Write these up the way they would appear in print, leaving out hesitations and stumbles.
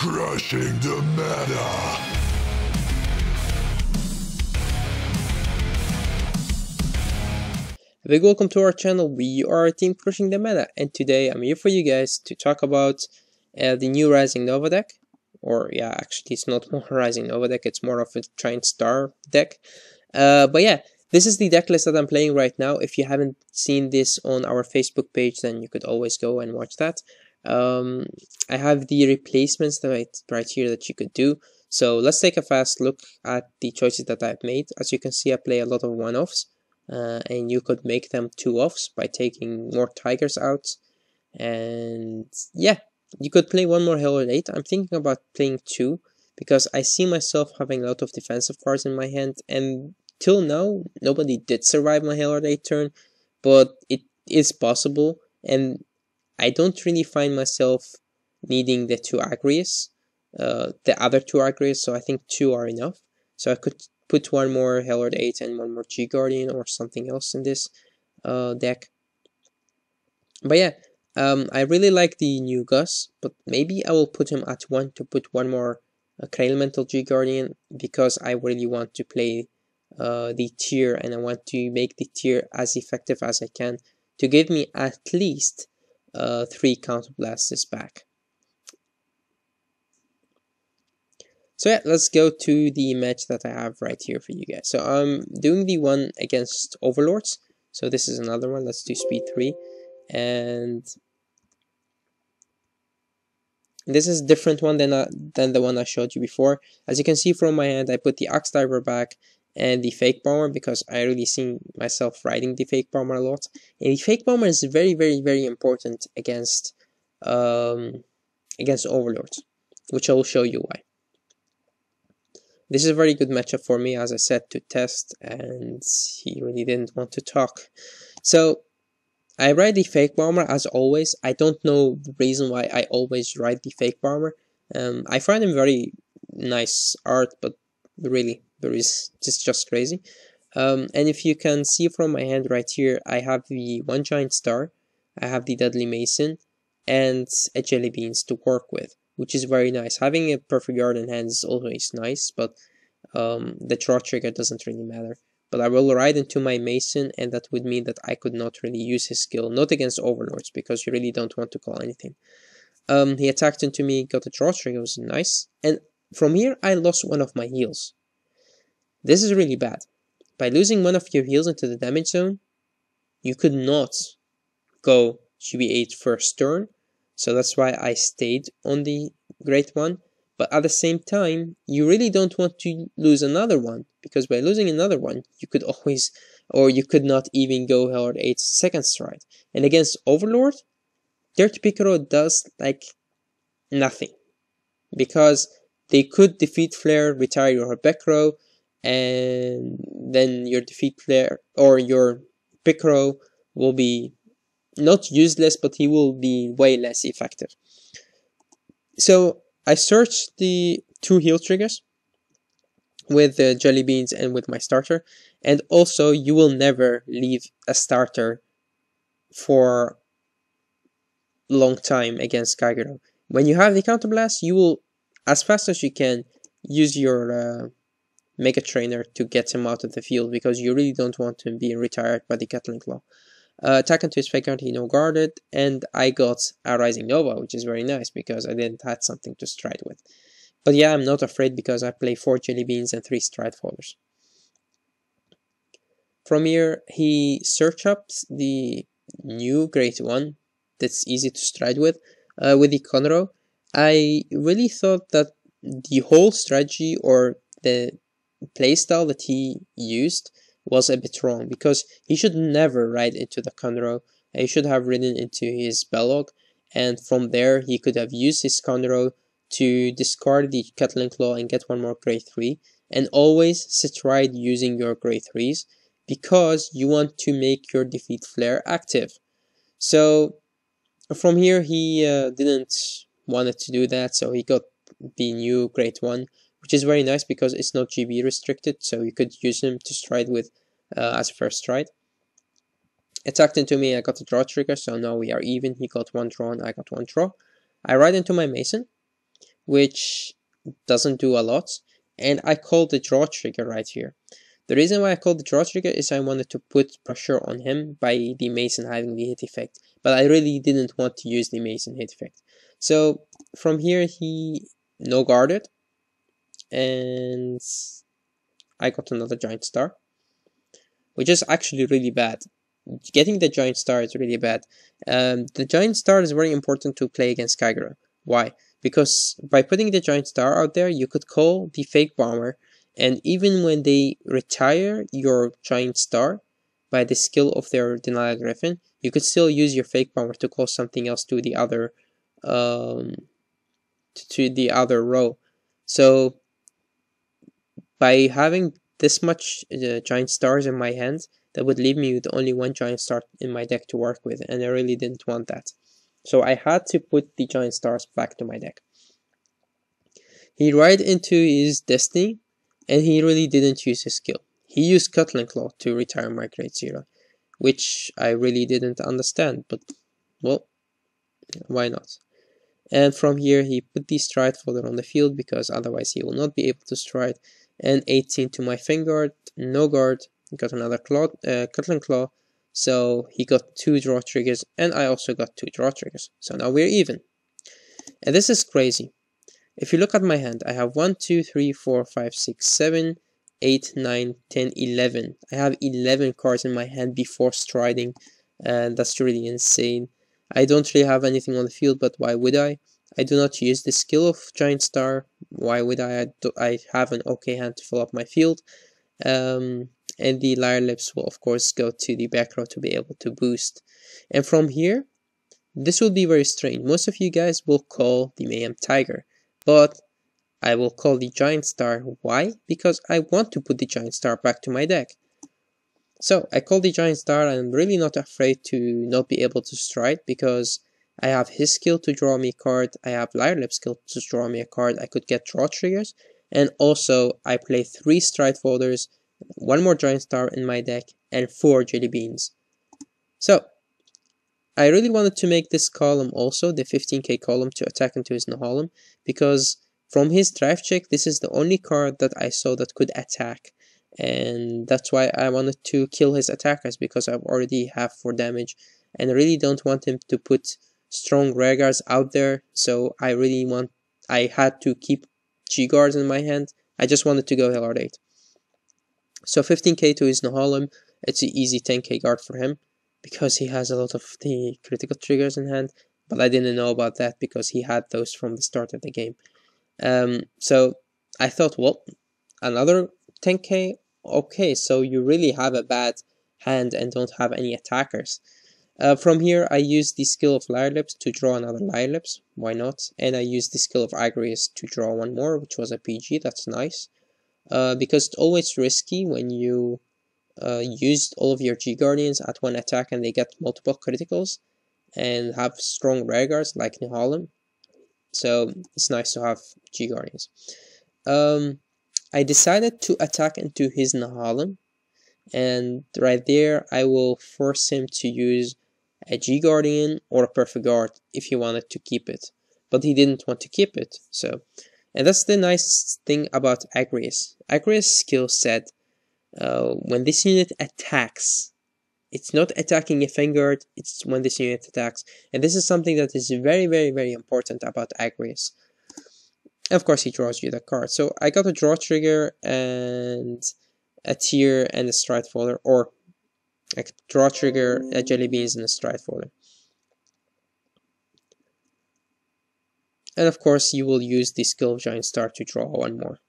Crushing the meta. A big welcome to our channel. We are Team Crushing the Meta, and today I'm here for you guys to talk about the new Rising Nova deck. Or yeah, actually it's not more Rising Nova deck, it's more of a Giant Star deck. But yeah, this is the deck list that I'm playing right now. If you haven't seen this on our Facebook page, then you could always go and watch that. I have the replacements right here that you could do. So let's take a fast look at the choices that I've made. As you can see, I play a lot of one-offs. And you could make them 2-offs by taking more tigers out. And yeah, you could play one more Hellord 8. I'm thinking about playing 2 because I see myself having a lot of defensive cards in my hand, and till now nobody did survive my Hellord 8 turn, but it is possible, and I don't really find myself needing the 2 Agrius, the other 2 Agrius, so I think 2 are enough. So I could put one more Hellord 8 and one more G-Guardian or something else in this deck. But yeah, I really like the new Gus, but maybe I will put him at 1 to put one more Elemental G-Guardian, because I really want to play the tier, and I want to make the tier as effective as I can to give me at least 3 Counterblasts back. So yeah, let's go to the match that I have right here for you guys. So I'm doing the one against Overlords. So this is another one. Let's do speed 3. And this is a different one than the one I showed you before. As you can see from my hand, I put the Axe Diver back and the Fake Bomber because I really see myself riding the Fake Bomber a lot. And the Fake Bomber is very, very, very important against Overlords, which I will show you why. This is a very good matchup for me, as I said, to test, and he really didn't want to talk. So I ride the Fake Bomber as always. I don't know the reason why I always ride the Fake Bomber. I find him very nice art, but really, it's just crazy. And if you can see from my hand right here, I have the 1 Giant Star, I have the Deadly Mason, and a Jelly Beans to work with, which is very nice. Having a Perfect Guard in hand is always nice, but the draw trigger doesn't really matter. But I will ride into my Mason, and that would mean that I could not really use his skill, not against Overlords, because you really don't want to call anything. He attacked into me, got a draw trigger, was nice, and from here I lost one of my heals. This is really bad. By losing one of your heals into the damage zone, you could not go GB8 first turn, so that's why I stayed on the Great One. But at the same time, you really don't want to lose another one, because by losing another one, you could always, or you could not even go Hellord 8 second stride. And against Overlord, Dirty Piccolo does like nothing, because they could defeat Flare, retire your Piccolo, and then your defeat Flare, or your Piccolo will be not useless, but he will be way less effective. So I searched the 2 heal triggers with the Jelly Beans and with my starter, and also you will never leave a starter for a long time against Kagero. When you have the Counterblast, you will, as fast as you can, use your Mega Trainer to get him out of the field, because you really don't want him being retired by the Gatling Claw. Attack into his Vanguard, he no guarded, and I got a Rising Nova, which is very nice because I didn't have something to stride with. But yeah, I'm not afraid because I play 4 Jelly Beans and 3 Stride Folders. From here, he search up the new Great One that's easy to stride with the Conroe. I really thought that the whole strategy or the playstyle that he used was a bit wrong, because he should never ride into the Conroe. He should have ridden into his Bellog, and from there he could have used his Conroe to discard the Gatling Claw and get one more grade 3, and always sit ride using your grade 3s, because you want to make your defeat Flare active. So from here he didn't wanted to do that, so he got the new grade 1, which is very nice because it's not GB restricted, so you could use him to stride with as first stride. Attacked into me, I got the draw trigger, so now we are even. He got 1 draw and I got 1 draw. I ride into my Mason. which doesn't do a lot, and I called the draw trigger right here. The reason why I called the draw trigger is I wanted to put pressure on him by the Mason having the hit effect, but I really didn't want to use the Mason hit effect. So from here he no guarded, and I got another giant star, which is actually really bad. Getting the giant star is really bad. The giant star is very important to play against Kagura. Why? Because by putting the giant star out there, you could call the fake bomber, and even when they retire your giant star by the skill of their denial griffin, you could still use your fake bomber to call something else to the other row. So by having this much giant stars in my hand, that would leave me with only one giant star in my deck to work with, and I really didn't want that. So I had to put the giant stars back to my deck. He ride into his destiny, and he really didn't use his skill. He used Cutling Claw to retire my Great Zero, which I really didn't understand, but well, why not? And from here he put the stride folder on the field because otherwise he will not be able to stride, and 18 to my Vanguard, no guard, got another Cutling Claw, so he got 2 draw triggers, and I also got 2 draw triggers, so now we're even. And this is crazy. If you look at my hand, I have 1, 2, 3, 4, 5, 6, 7, 8, 9, 10, 11. I have 11 cards in my hand before striding, and that's really insane. I don't really have anything on the field, but why would I? I do not use the skill of Giant Star. Why would I? I have an okay hand to fill up my field. And the Lyre Lips will of course go to the back row to be able to boost. And from here, this will be very strange. Most of you guys will call the Mayhem Tiger, but I will call the Giant Star. Why? Because I want to put the Giant Star back to my deck. So I call the Giant Star, and I'm really not afraid to not be able to stride because I have his skill to draw me a card, I have Lyre Lip skill to draw me a card, I could get draw triggers, and also I play 3 stride folders, 1 more Giant Star in my deck, and 4 Jelly Beans. So I really wanted to make this column also, the 15k column, to attack into his Nahalem, because from his drive check, this is the only card that I saw that could attack. And that's why I wanted to kill his attackers, because I already have 4 damage, and I really don't want him to put strong rare guards out there, so I had to keep G guards in my hand. I just wanted to go Hellard 8. So 15k to his Nahalem, it's an easy 10k guard for him, because he has a lot of the critical triggers in hand, but I didn't know about that because he had those from the start of the game. So I thought, well, another 10k? Okay, so you really have a bad hand and don't have any attackers. From here, I used the skill of Lyre Lips to draw another Lyre Lips, why not? And I used the skill of Agrius to draw 1 more, which was a PG, that's nice. Because it's always risky when you used all of your G-Guardians at 1 attack and they get multiple criticals and have strong rare guards like Nahalem. So it's nice to have G-Guardians. I decided to attack into his Nahalem, and right there I will force him to use a G-Guardian or a Perfect Guard if he wanted to keep it. But he didn't want to keep it, so... And that's the nice thing about Agrius. Agrius' skill set, when this unit attacks, it's not attacking a Vanguard, it's when this unit attacks. And this is something that is very, very, very important about Agrius. Of course, he draws you the card. So I got a draw trigger and a tier and a stride folder, or a draw trigger, a Jelly Beans, and a stride folder. And of course, you will use the skill of Giant Star to draw 1 more.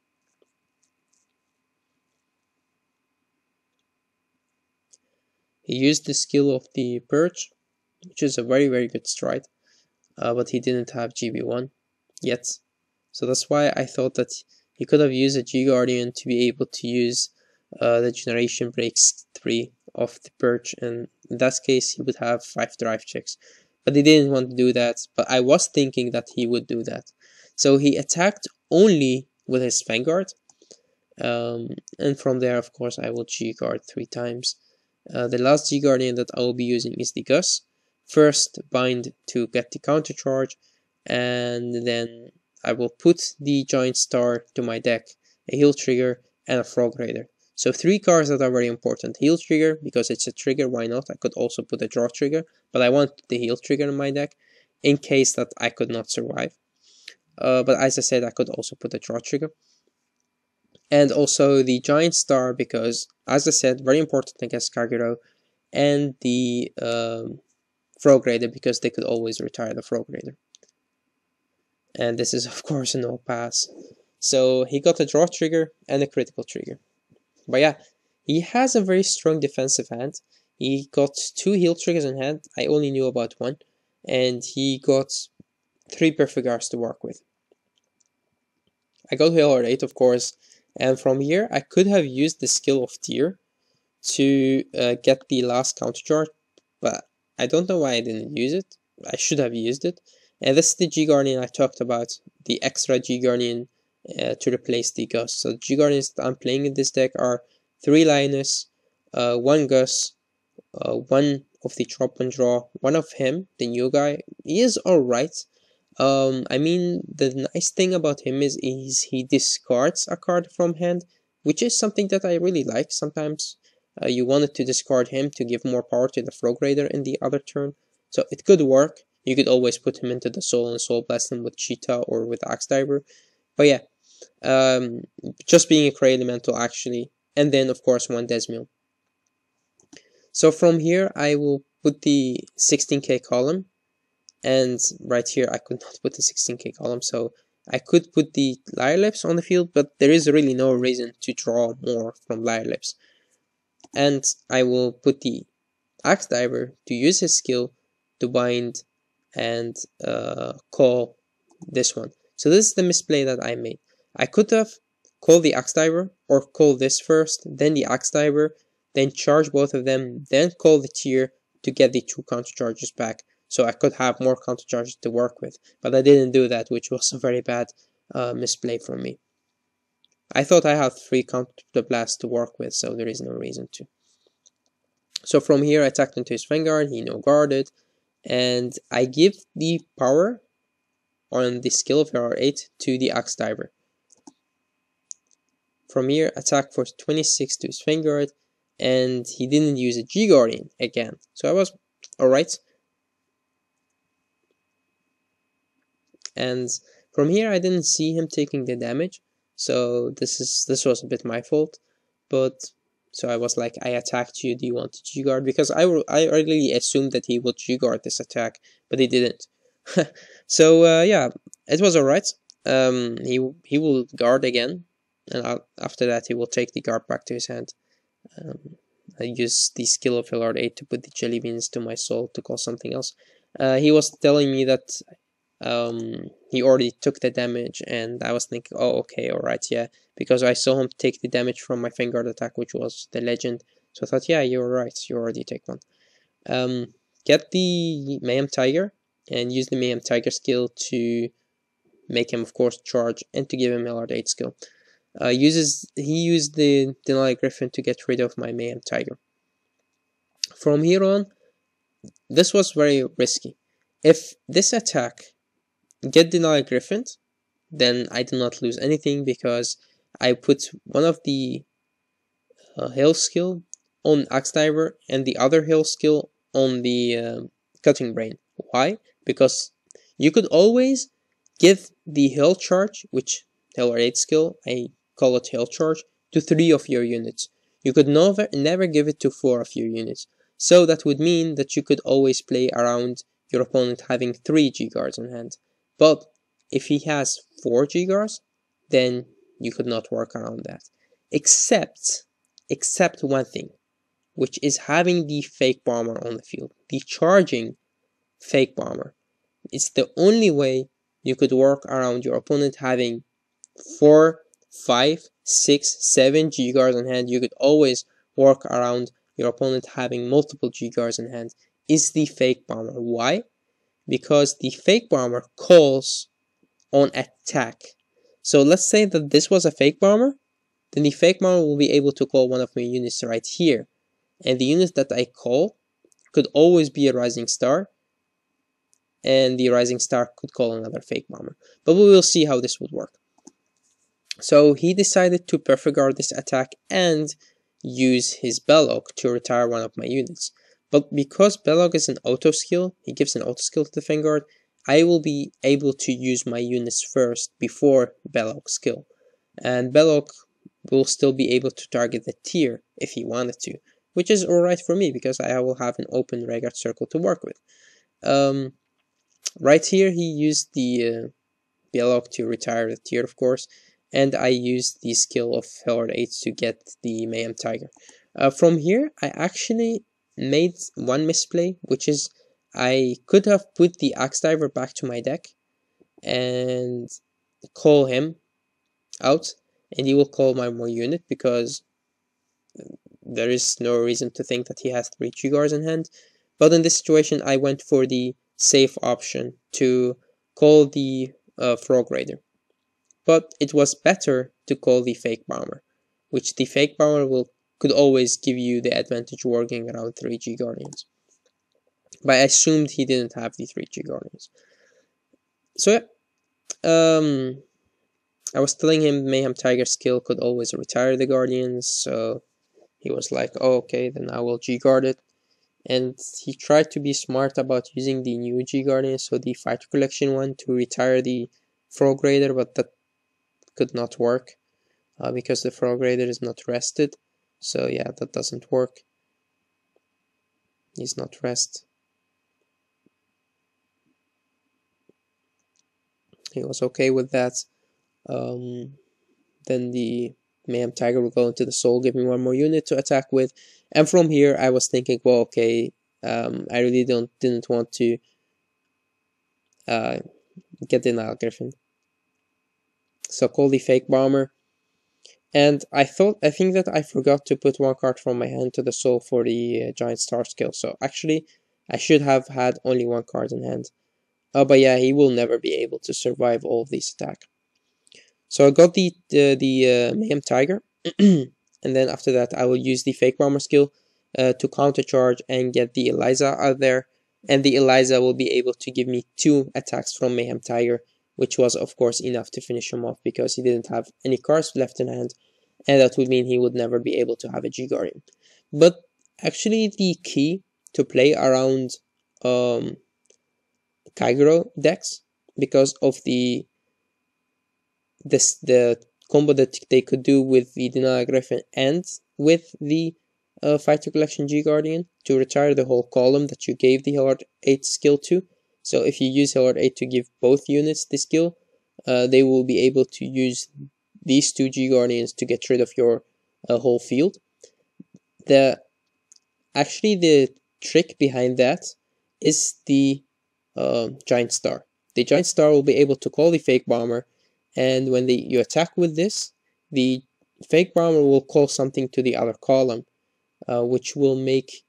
He used the skill of the Perch, which is a very, very good stride, but he didn't have GB1 yet. So that's why I thought that he could have used a G-Guardian to be able to use the Generation Breaks 3 of the Perch, and in that case he would have 5 drive checks. But he didn't want to do that, but I was thinking that he would do that. So he attacked only with his Vanguard, and from there, of course, I will G-Guard 3 times. The last G-Guardian that I will be using is the Gus. First, bind to get the counter charge, and then I will put the Giant Star to my deck, a Heal Trigger, and a Frog Raider. So 3 cards that are very important. Heal Trigger, because it's a trigger, why not? I could also put a Draw Trigger, but I want the Heal Trigger in my deck, in case that I could not survive. But as I said, I could also put a Draw Trigger. And also the Giant Star, because, as I said, very important against Kagero, and the Frog Raider, because they could always retire the Frog Raider. And this is, of course, a no pass. So he got a Draw Trigger and a Critical Trigger. But yeah, he has a very strong defensive hand. He got 2 Heal Triggers in hand. I only knew about 1. And he got 3 Perfect Guards to work with. I got Overlord 8, of course. And from here, I could have used the skill of Tear to get the last counter charge, but I don't know why I didn't use it. I should have used it. And this is the G-Guardian I talked about, the extra G-Guardian to replace the Gus. So the G-Guardians that I'm playing in this deck are 3 Linus, 1 Gus, 1 of the Drop and Draw, 1 of him, the new guy. He is alright. I mean, the nice thing about him is he discards a card from hand, which is something that I really like. Sometimes you wanted to discard him to give more power to the Frog Raider in the other turn. So it could work. You could always put him into the Soul and Soul Blast him with Cheetah or with Axe Diver. But yeah, just being a Cray Elemental actually. And then of course 1 Desmiel. So from here I will put the 16k column. And right here I could not put the 16k column, so I could put the Lyre Lips on the field, but there is really no reason to draw more from Lyre Lips. And I will put the Axe Diver to use his skill to bind and call this one. So this is the misplay that I made. I could have called the Axe Diver, or called this first, then the Axe Diver, then charge both of them, then call the Tear to get the 2 counter charges back. So I could have more counter charges to work with, but I didn't do that, which was a very bad misplay from me. I thought I had 3 counter blasts to work with, so there is no reason to. So from here I attacked into his Vanguard, he no guarded, and I give the power on the skill of R8 to the Axe Diver. From here, attack for 26 to his Vanguard, and he didn't use a G-Guardian again, so I was alright. And from here I didn't see him taking the damage, so this was a bit my fault. But so I was like, I attacked you, do you want to G-Guard? Because I really assumed that he would G-Guard this attack, but he didn't. So yeah, it was alright. He will guard again, and after that he will take the guard back to his hand. I used the skill of Overlord 8 to put the Jelly Beans to my soul to call something else. He was telling me that he already took the damage, and I was thinking, oh okay, alright, yeah, because I saw him take the damage from my Vanguard attack, which was the legend. So I thought, yeah, you're right, you already take one. Get the Mayhem Tiger and use the Mayhem Tiger skill to make him, of course, charge, and to give him Overlord 8 skill. He used the Denali Griffin to get rid of my Mayhem Tiger. From here on, this was very risky. If this attack get Denali Griffin, then I do not lose anything, because I put one of the Hail skill on Axe Diver and the other Hail skill on the Cutting Brain. Why? Because you could always give the Hail charge, which Hail 8 skill, I call it Hail charge, to 3 of your units. You could never give it to 4 of your units. So that would mean that you could always play around your opponent having 3 G-Guards in hand. But if he has 4 G-Guards, then you could not work around that. Except one thing, which is having the Fake Bomber on the field. The charging Fake Bomber. It's the only way you could work around your opponent having 4, 5, 6, 7 G-Guards in hand. You could always work around your opponent having multiple G-Guards in hand. Is the Fake Bomber. Why? Because the Fake Bomber calls on attack. So let's say that this was a Fake Bomber, then the Fake Bomber will be able to call one of my units right here. And the unit that I call could always be a Rising Star. and the Rising Star could call another Fake Bomber. But we will see how this would work. So he decided to Perfect Guard this attack and use his Belloc to retire one of my units. But because Belloc is an auto skill, he gives an auto skill to the Vanguard, I will be able to use my units first before Belloc's skill. And Belloc will still be able to target the tier if he wanted to, which is alright for me because I will have an open Vanguard circle to work with. Right here he used the Belloc to retire the tier, of course, and I used the skill of Hellord 8 to get the Mayhem Tiger. From here, I actually made one misplay, which is I could have put the Axe Diver back to my deck and call him out, and he will call my more unit because there is no reason to think that he has 3 G-Guards in hand. But in this situation, I went for the safe option to call the Frog Raider. But it was better to call the Fake Bomber, which the Fake Bomber could always give you the advantage working around 3 G-Guardians. But I assumed he didn't have the 3 G-Guardians. So yeah, I was telling him Mayhem Tiger skill could always retire the Guardians, so he was like, oh, okay, then I will G-Guard it. And he tried to be smart about using the new G-Guardian, so the Fighter Collection one, to retire the Frog Raider, but that could not work because the Frog Raider is not rested. So yeah, that doesn't work. He's not rest. He was okay with that. Then the Mayhem Tiger will go into the soul, give me one more unit to attack with. And from here, I was thinking, well, okay, I really didn't want to get the Nile Griffin. So call the Fake Bomber. And I think that I forgot to put one card from my hand to the soul for the Giant Star skill. So actually, I should have had only one card in hand. But yeah, he will never be able to survive all of these attacks. So I got the Mayhem Tiger, and then after that I will use the Fake Bomber skill to countercharge and get the Eliza out there, and the Eliza will be able to give me 2 attacks from Mayhem Tiger, which was of course enough to finish him off because he didn't have any cards left in hand, and that would mean he would never be able to have a G-Guardian. But actually the key to play around Kagero decks, because of the combo that they could do with the Denali Griffin and with the Fighter Collection G-Guardian to retire the whole column that you gave the Hellord 8 skill to. So if you use Hellord 8 to give both units the skill, they will be able to use these 2 G-Guardians to get rid of your whole field. Actually, the trick behind that is the Giant Star. The Giant Star will be able to call the Fake Bomber, and when you attack with this, the Fake Bomber will call something to the other column, which will make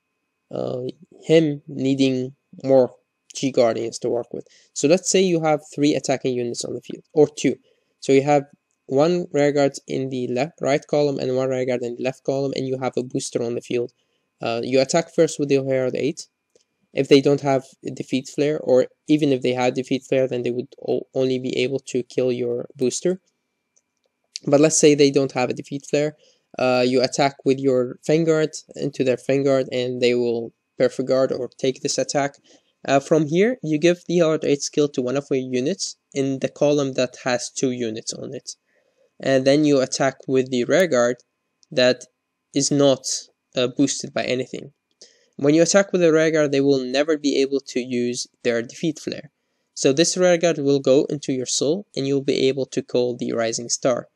him needing more G-Guardians to work with. So let's say you have 3 attacking units on the field, or 2. So you have 1 Rearguard in the right column and 1 Rearguard in the left column, and you have a booster on the field. You attack first with the Hellord 8. If they don't have Defeat Flare, or even if they had Defeat Flare, then they would only be able to kill your booster. But let's say they don't have a Defeat Flare. You attack with your Vanguard into their Vanguard, and they will Perfect Guard or take this attack. From here, you give the Hellord 8 skill to one of your units in the column that has 2 units on it. And then you attack with the Rearguard that is not boosted by anything. When you attack with a Rearguard, they will never be able to use their Defeat Flare. So this Rearguard will go into your soul, and you'll be able to call the Rising Star.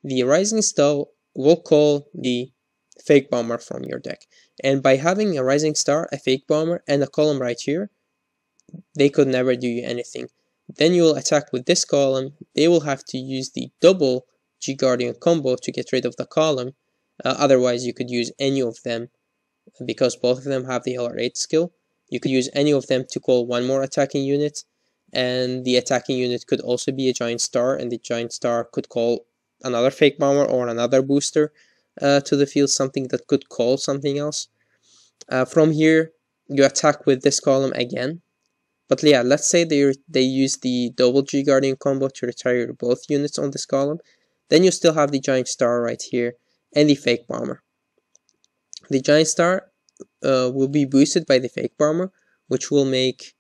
The Rising Star will call the Fake Bomber from your deck. And by having a Rising Star, a Fake Bomber, and a column right here, they could never do you anything. Then you will attack with this column. They will have to use the double G-Guardian combo to get rid of the column. Otherwise, you could use any of them. Because both of them have the Hellord 8 skill, you could use any of them to call one more attacking unit, and the attacking unit could also be a Giant Star, and the Giant Star could call another Fake Bomber or another booster to the field, something that could call something else. From here, you attack with this column again, But yeah, let's say they use the double G Guardian combo to retire both units on this column. Then you still have the Giant Star right here and the Fake Bomber. The Giant Star will be boosted by the Fake Bomber, which will make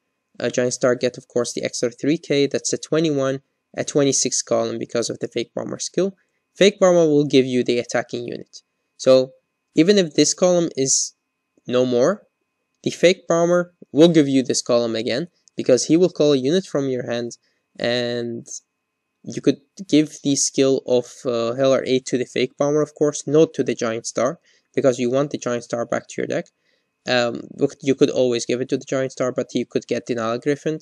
Giant Star get, of course, the extra 3k. That's a 21 at 26 column because of the Fake Bomber skill. Fake Bomber will give you the attacking unit. So even if this column is no more, the Fake Bomber will give you this column again, because he will call a unit from your hand, and you could give the skill of Heller 8 to the Fake Bomber, of course, not to the Giant Star, because you want the Giant Star back to your deck. You could always give it to the Giant Star, but you could get Denial Griffin.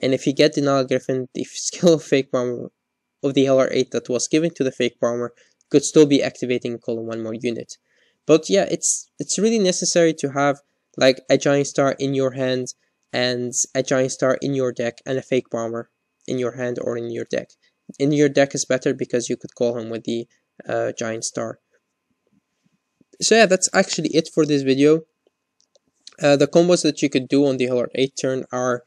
And if you get Denial Griffin, the skill of Fake Bomber of the Heller 8 that was given to the Fake Bomber could still be activating and calling one more unit. But yeah, it's really necessary to have like a Giant Star in your hand and a Giant Star in your deck and a Fake Bomber in your hand or in your deck. In your deck is better because you could call him with the Giant Star. So yeah, that's actually it for this video. The combos that you could do on the Heller 8 turn are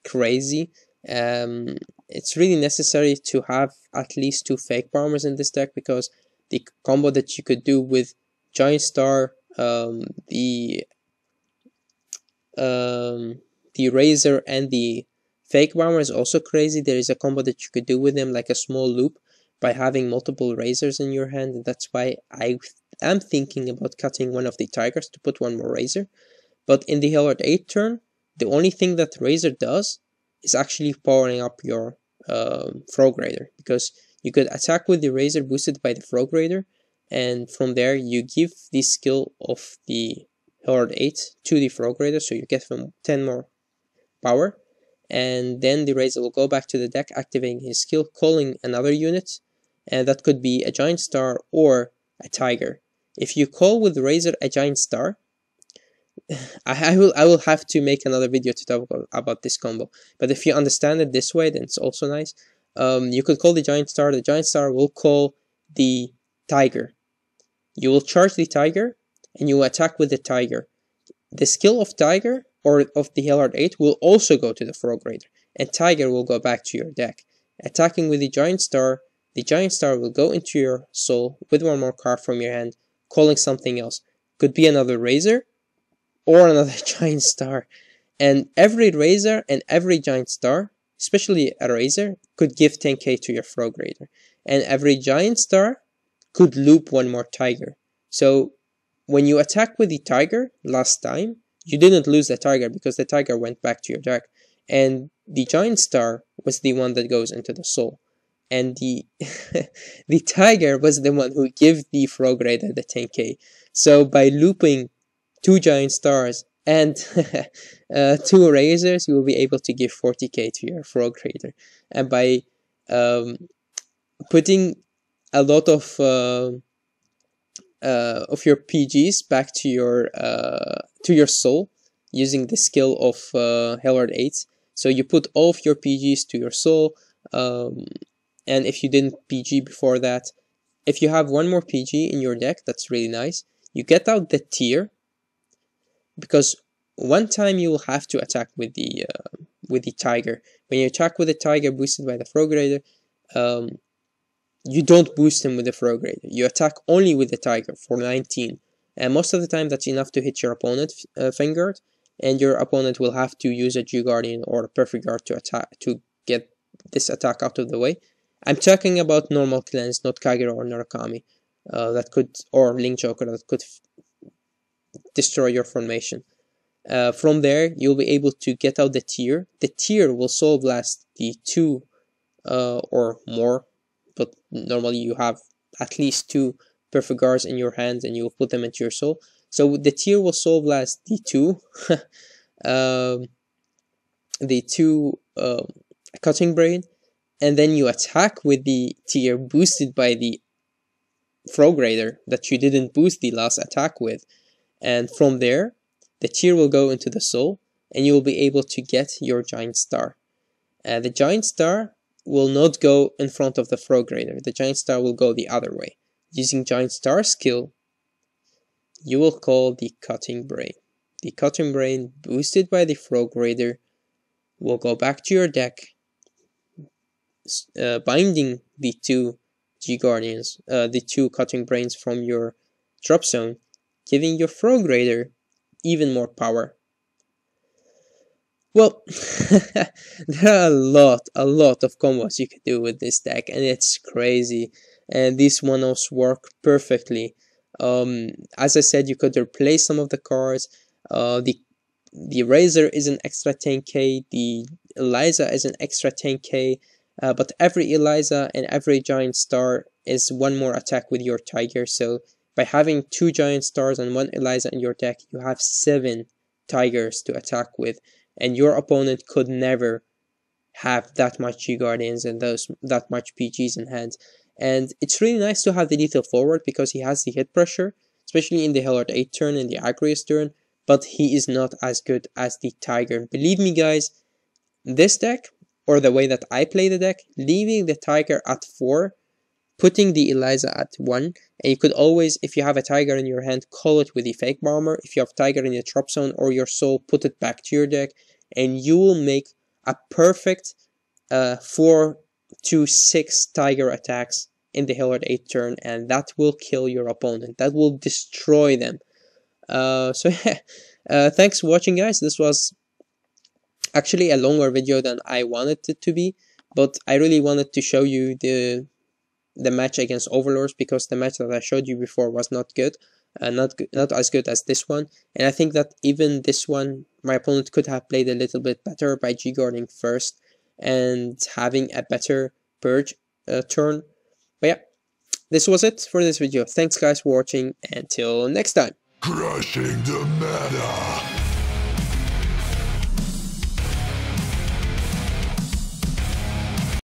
crazy. It's really necessary to have at least 2 Fake Bombers in this deck, because the combo that you could do with Giant Star, the Razor, and the Fake Bomber is also crazy. There is a combo that you could do with them, like a small loop, by having multiple Razors in your hand, and that's why I am thinking about cutting one of the Tigers to put one more Razor. But in the Heller 8 turn, the only thing that Razor does is actually powering up your Frog Raider, because you could attack with the Razor boosted by the Frog Raider, and from there you give the skill of the Heller 8 to the Frog Raider, so you get them 10 more power, and then the Razor will go back to the deck, activating his skill, calling another unit, and that could be a Giant Star or a Tiger. If you call with Razor a Giant Star, I will have to make another video to talk about this combo. But if you understand it this way, then it's also nice. You could call the Giant Star. The Giant Star will call the Tiger. You will charge the Tiger, and you will attack with the Tiger. The skill of Tiger, or of the Heller 8, will also go to the Frog Raider, and Tiger will go back to your deck. Attacking with the Giant Star will go into your soul with one more card from your hand, calling something else. Could be another Razor, or another Giant Star. And every Razor and every Giant Star, especially a Razor, could give 10k to your Frog Raider. And every Giant Star could loop one more Tiger. So when you attack with the Tiger last time, you didn't lose the Tiger because the Tiger went back to your deck. And the Giant Star was the one that goes into the soul. And the the Tiger was the one who gave the Frog Raider the 10k. So by looping 2 Giant Stars and 2 Razors, you will be able to give 40k to your Frog Raider. And by putting a lot of your PGs back to your soul using the skill of Heller 8. So you put all of your PGs to your soul, and if you didn't PG before that, if you have one more PG in your deck, that's really nice. You get out the tier, because one time you will have to attack with the Tiger. When you attack with the Tiger boosted by the Frog Raider, you don't boost him with the Frog Raider. You attack only with the Tiger for 19. And most of the time that's enough to hit your opponent, Vanguard, and your opponent will have to use a G-Guardian or a Perfect Guard to get this attack out of the way. I'm talking about normal clans, not Kagero or Narukami, or Link Joker, that could destroy your formation. From there, you'll be able to get out the tier. The tier will Soul Blast the 2 or more, but normally you have at least 2 Perfect Guards in your hands and you will put them into your soul. So the tier will Soul Blast the 2, Cutting Brain, and then you attack with the tier boosted by the Frog Raider that you didn't boost the last attack with. And from there, the tier will go into the soul, and you will be able to get your Giant Star. The Giant Star will not go in front of the Frog Raider. The Giant Star will go the other way. Using Giant Star skill, you will call the Cutting Brain. The Cutting Brain, boosted by the Frog Raider, will go back to your deck, binding the two G-Guardians, the two Cutting Brains from your drop zone, giving your Frog Raider even more power. Well, there are a lot of combos you could do with this deck, and it's crazy. And these one-offs work perfectly. As I said, you could replace some of the cards. The Razor is an extra 10k, the Eliza is an extra 10k, but every Eliza and every Giant Star is one more attack with your Tiger. So by having 2 Giant Stars and 1 Eliza in your deck, you have 7 Tigers to attack with, and your opponent could never have that much G-Guardians and that much PGs in hand. And it's really nice to have the Lethal Forward because he has the hit pressure, especially in the Hellard 8 turn and the Agrius turn, but he is not as good as the Tiger. Believe me guys, this deck, or the way that I play the deck, leaving the Tiger at 4, putting the Eliza at 1, and you could always, if you have a Tiger in your hand, call it with the Fake Bomber. If you have Tiger in your drop zone or your Soul, put it back to your deck, and you will make a perfect 4 to 6 Tiger attacks in the Hellard 8 turn, and that will kill your opponent. That will destroy them. So yeah, thanks for watching guys. This was actually a longer video than I wanted it to be, but I really wanted to show you the match against Overlords, because the match that I showed you before was not good, not as good as this one, and I think that even this one my opponent could have played a little bit better by G-guarding first and having a better purge turn. But yeah, this was it for this video. Thanks guys for watching, until next time. Crushing the meta.